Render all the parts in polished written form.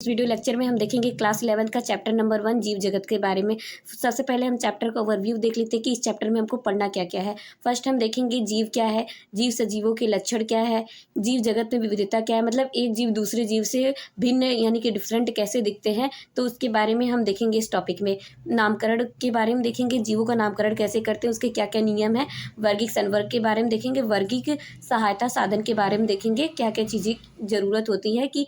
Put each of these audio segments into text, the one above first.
इस video lecture में हम देखेंगे क्लास 11 का चैप्टर नंबर 1 जीव जगत के बारे में। सबसे पहले हम चैप्टर का ओवरव्यू देख लेते हैं कि इस चैप्टर में हमको पढ़ना क्या क्या है। फर्स्ट हम देखेंगे जीव क्या है, जीव सजीवों के लक्षण क्या है, जीव जगत में विविधता क्या है, मतलब एक जीव दूसरे जीव से भिन्न यानी कि डिफरेंट कैसे दिखते हैं, तो उसके बारे में हम देखेंगे इस टॉपिक में। नामकरण के बारे में देखेंगे, जीवों का नामकरण कैसे करते हैं, उसके क्या क्या नियम है। वर्गिक संवर्ग के बारे में देखेंगे, वर्गिक सहायता साधन के बारे में देखेंगे, क्या क्या चीज़ें ज़रूरत होती है कि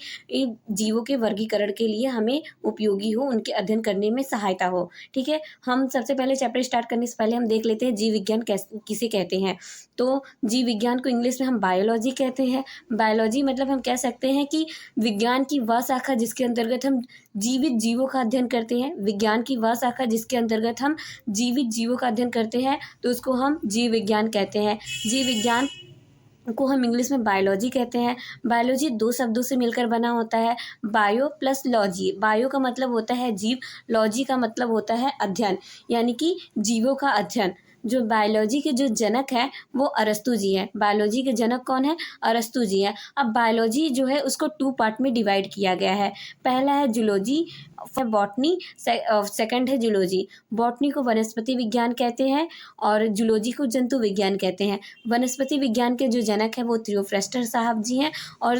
जीवों के वर्गीकरण के लिए हमें उपयोगी हो, उनके अध्ययन करने में सहायता हो। ठीक है, हम सबसे पहले चैप्टर स्टार्ट करने से पहले हम देख लेते हैं जीव विज्ञान किसे कहते हैं। तो जीव विज्ञान को इंग्लिश में हम बायोलॉजी कहते हैं। बायोलॉजी मतलब हम कह सकते हैं कि विज्ञान की वह शाखा जिसके अंतर्गत हम जीवित जीवों का अध्ययन करते हैं। विज्ञान की वह शाखा जिसके अंतर्गत हम जीवित जीवों का अध्ययन करते हैं, तो उसको हम जीव विज्ञान कहते हैं। जीव विज्ञान को हम इंग्लिश में बायोलॉजी कहते हैं। बायोलॉजी दो शब्दों से मिलकर बना होता है, बायो प्लस लॉजी। बायो का मतलब होता है जीव, लॉजी का मतलब होता है अध्ययन, यानी कि जीवों का अध्ययन। जो बायोलॉजी के जो जनक है वो अरस्तु जी है। बायोलॉजी के जनक कौन है? अरस्तु जी है। अब बायोलॉजी जो है उसको 2 पार्ट में डिवाइड किया गया है। पहला है जूलॉजी, बॉटनी, सेकंड है जूलॉजी। बॉटनी को वनस्पति विज्ञान कहते हैं और जूलॉजी को जंतु विज्ञान कहते हैं। वनस्पति विज्ञान के जो जनक है वो थियोफ्रस्टस साहब जी हैं और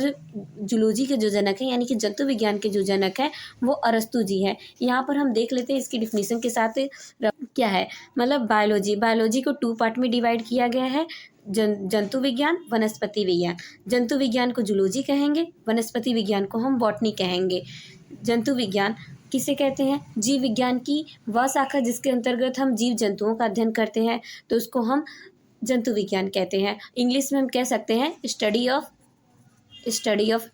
जूलॉजी के जो जनक है यानी कि जंतु विज्ञान के जो जनक है वो अरस्तु जी है। यहाँ पर हम देख लेते हैं इसकी डिफिनीशन के साथ क्या है। मतलब बायोलॉजी को 2 पार्ट में डिवाइड किया गया है, जंतु विज्ञान, वनस्पति विज्ञान। जंतु विज्ञान को जूलॉजी कहेंगे, वनस्पति विज्ञान को हम बॉटनी कहेंगे। जंतु विज्ञान किसे कहते हैं? जीव विज्ञान की वह शाखा जिसके अंतर्गत हम जीव जंतुओं का अध्ययन करते हैं, तो उसको हम जंतु विज्ञान कहते हैं। इंग्लिश में हम कह सकते हैं स्टडी ऑफ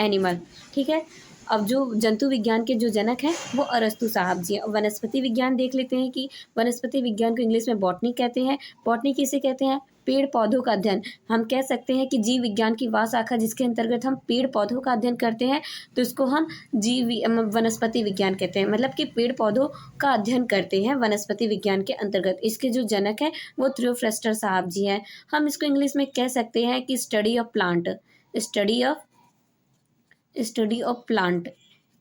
एनिमल। ठीक है, अब जो जंतु विज्ञान के जो जनक हैं वो अरस्तु साहब जी हैं। वनस्पति विज्ञान देख लेते हैं कि वनस्पति विज्ञान को इंग्लिश में बॉटनी कहते हैं। बॉटनी किसे कहते हैं? पेड़ पौधों का अध्ययन। हम कह सकते हैं कि जीव विज्ञान की वह शाखा जिसके अंतर्गत हम पेड़ पौधों का अध्ययन करते हैं, तो इसको हम वनस्पति विज्ञान कहते हैं। मतलब कि पेड़ पौधों का अध्ययन करते हैं वनस्पति विज्ञान के अंतर्गत। इसके जो जनक हैं वो थियोफ्रस्टस साहब जी हैं। हम इसको इंग्लिश में कह सकते हैं कि study of plant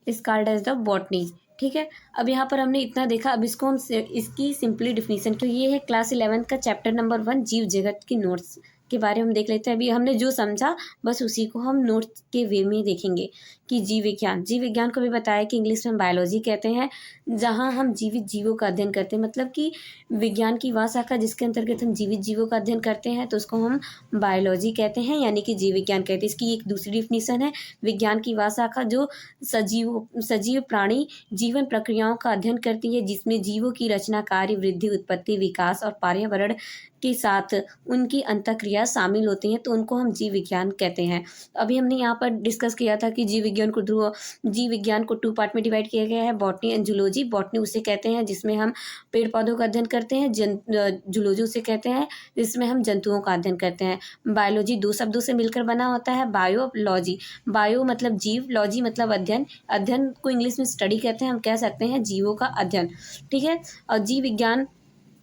is called as the botany. ठीक है, अब यहाँ पर हमने इतना देखा। अब इसको हम इसकी सिंपली डिफिनीशन, तो ये है क्लास 11 का चैप्टर नंबर 1 जीव जगत की नोट्स के बारे में हम देख लेते हैं। अभी हमने जो समझा बस उसी को हम नोट्स के वे में देखेंगे कि जीव विज्ञान को भी बताया कि इंग्लिश में बायोलॉजी कहते हैं, जहाँ हम जीवित जीवों का अध्ययन करते हैं। मतलब कि विज्ञान की वह शाखा जिसके अंतर्गत हम जीवित जीवों का अध्ययन करते हैं, तो उसको हम बायोलॉजी कहते हैं, यानी कि जीव विज्ञान कहते हैं। इसकी एक दूसरी डिफिनीशन है विज्ञान की वह शाखा जो सजीव प्राणी जीवन प्रक्रियाओं का अध्ययन करती है, जिसमें जीवों की रचना, कार्य, वृद्धि, उत्पत्ति, विकास और पर्यावरण के साथ उनकी अंतःक्रिया शामिल होती हैं, तो उनको हम जीव विज्ञान कहते हैं। अभी हमने यहाँ पर डिस्कस किया था कि जीव विज्ञान को 2 पार्ट में डिवाइड किया गया है, बॉटनी एंड जूलॉजी। बॉटनी उसे कहते हैं जिसमें हम पेड़ पौधों का अध्ययन करते हैं, जूलॉजी उसे कहते हैं जिसमें हम जंतुओं का अध्ययन करते हैं। बायोलॉजी 2 शब्दों से मिलकर बना होता है, बायोलॉजी। बायो मतलब जीव, लॉजी मतलब अध्ययन। अध्ययन को इंग्लिश में स्टडी कहते हैं, हम कह सकते हैं जीवों का अध्ययन। ठीक है, और जीव विज्ञान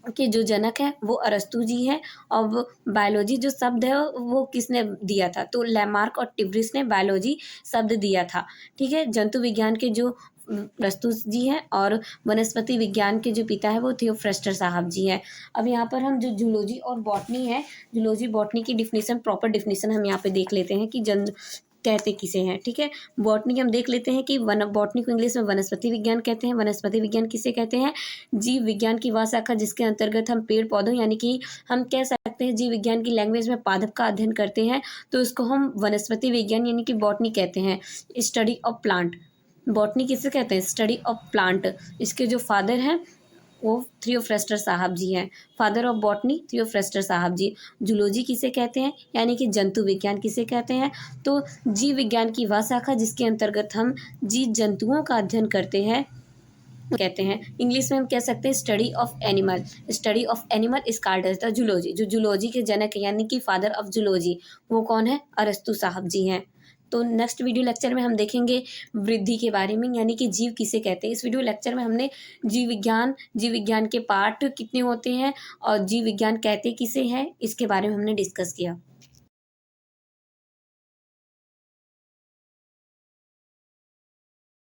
के जो जनक है वो अरस्तु जी हैं। अब बायोलॉजी जो शब्द है वो किसने दिया था? तो लैमार्क और टिब्रिस ने बायोलॉजी शब्द दिया था। ठीक है, जंतु विज्ञान के जो अरस्तु जी हैं और वनस्पति विज्ञान के जो पिता है वो थियोफ्रस्टस साहब जी हैं। अब यहाँ पर हम जो जूलॉजी और बॉटनी है, जूलॉजी बॉटनी की डिफिनीशन, प्रॉपर डिफिनीशन हम यहाँ पे देख लेते हैं कि कहते किसे हैं। ठीक है, बॉटनी हम देख लेते हैं कि बॉटनी को इंग्लिश में वनस्पति विज्ञान कहते हैं। वनस्पति विज्ञान किसे कहते हैं? जीव विज्ञान की वह शाखा जिसके अंतर्गत हम पेड़ पौधों, यानी कि हम कह सकते हैं जीव विज्ञान की लैंग्वेज में पादप का अध्ययन करते हैं, तो इसको हम वनस्पति विज्ञान यानी कि बॉटनी कहते हैं। स्टडी ऑफ प्लांट, बॉटनी किसे कहते हैं? Study of plant. इसके जो फादर हैं वो थियोफ्रस्टस साहब जी हैं, फादर ऑफ बॉटनी थियोफ्रस्टस साहब जी। जूलॉजी किसे कहते हैं? यानी कि जंतु विज्ञान किसे कहते हैं? तो जीव विज्ञान की वह शाखा जिसके अंतर्गत हम जीव जंतुओं का अध्ययन करते हैं कहते हैं। इंग्लिश में हम कह सकते हैं study of animal is called as the zoology. जो जूलॉजी के जनक है यानी कि फादर ऑफ जूलॉजी वो कौन है? अरस्तु साहब जी हैं। तो नेक्स्ट वीडियो लेक्चर में हम देखेंगे वृद्धि के बारे में, यानी कि जीव किसे कहते हैं। इस वीडियो लेक्चर में हमने जीव विज्ञान के पार्ट कितने होते हैं और जीव विज्ञान कहते किसे हैं, इसके बारे में हमने डिस्कस किया।